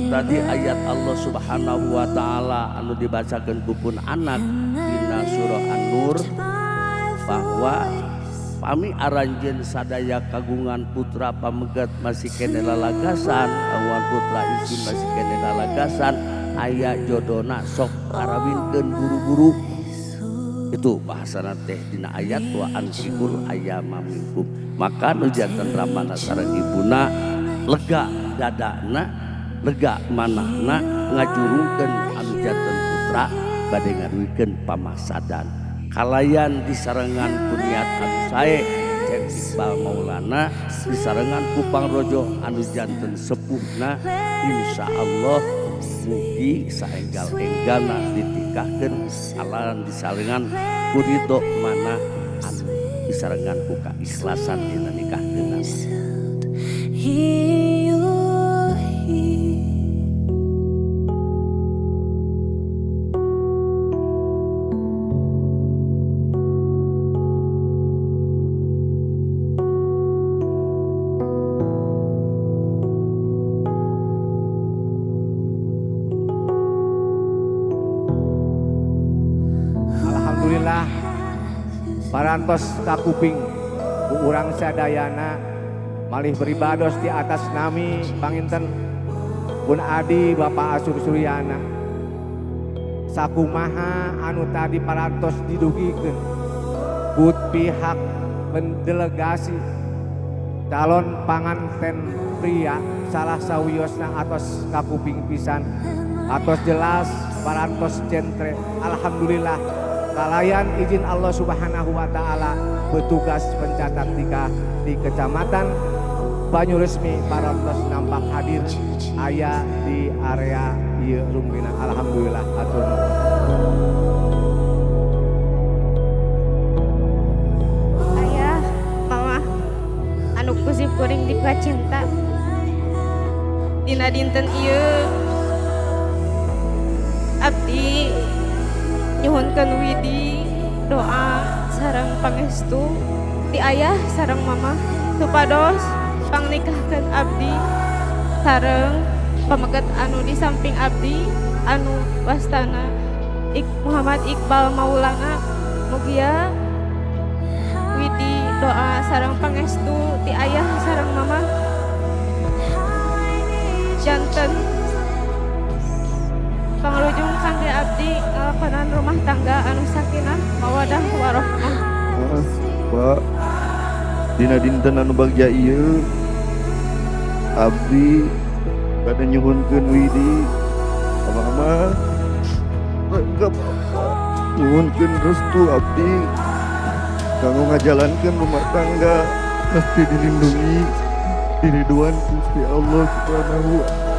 tadi ayat Allah Subhanahu wa taala anu dibacakeun kupun anak dina surah An-Nur bahwa pami aranjeun sadaya kagungan putra pamegat masih kene lalagasan, kagungan putra istri masih kene lalagasan, aya jodona sok karawinkeun buru-buru. Itu bahasana teh dina ayat wa ansikul ayyama minkum. Maka nu janten ramana sareng ibuna lega dadana, lega manahna ngajurungkeun anu janten putra bade ngaduikeun pamasadan. Kalayan disarengan kuniat anu sae cek Iqbal Maulana disarengan ku pangrojo anu janten sepuhna insyaallah mugi saenggal-enggalna ditikahkeun alaran disarengan ku ridho mana anu disarengan ku kaikhlasan dina nikahkeunna. Alhamdulillah parantos kakuping ku urang sadayana malih beribados di atas nami panginten pun adi Bapak Asur Suryana sakumaha anu tadi parantos didugikeun ku pihak pendelegasi calon panganten pria salah sawiosna atos kakuping pisan atos jelas parantos jentre. Alhamdulillah kalayan izin Allah Subhanahu wa taala petugas pencatat nikah di Kecamatan Banyuresmi parantos nampak hadir aya di area ieu rumpina. Alhamdulillah atur Ayah, mama anu kusip kuring dipacinta dina dinten ieu abdi nyuhunkeun widi doa sareng pangestu ti ayah sareng mama supados pangnikahkeun abdi sareng pamegat anu di samping abdi anu wastana Muhammad Iqbal Maulana. Mugia widi doa sareng pangestu ti ayah sareng mama janten pangrujung kangge abdi ngalakonan rumah tangga anu sakinah mawadah warahmah. Pak, dina dinten anu bagja ieu abdi bade nyuhunkeun widi mama rengga nyuhunkeun restu abdi kanggo ngajalankeun rumah tangga mesti dilindungi diriduan Gusti Allah Subhanahu wa taala.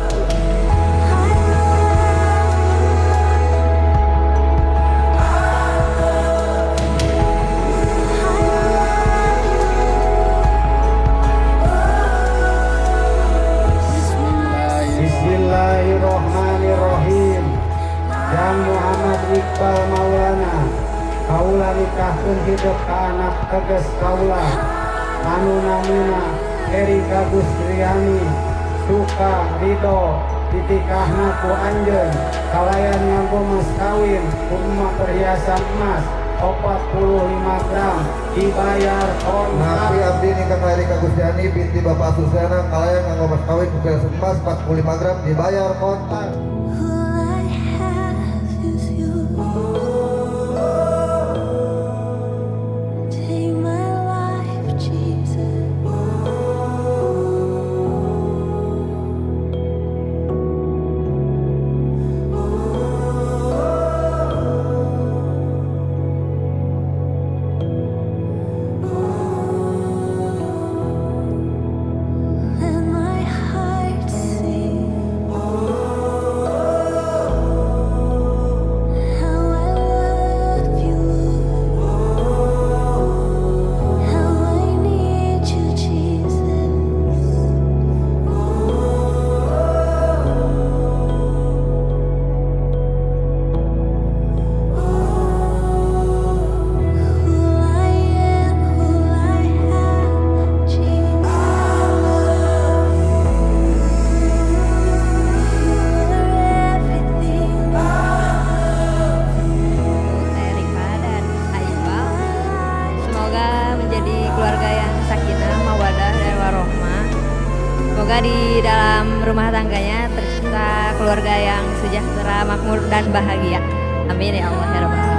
Bismillahirrahmanirrahim. Dan Muhammad Iqbal Maulana kaula nikahkeun hidup ka anak teges kaula anu namina Erika Gustriani Suka Ridho ditikahna ku anjeun kalayan nganggo mas kawin kumma perhiasan emas 45 gram dibayar kontan. Nabi abdi nikah ka Erika Gustiani binti Bapak Susana kalayan nganggo mas kawin perhiasan emas 45 gram dibayar kontan. Semoga di dalam rumah tangganya tercipta keluarga yang sejahtera, makmur dan bahagia. Amin ya Allah ya Rabbal alamin.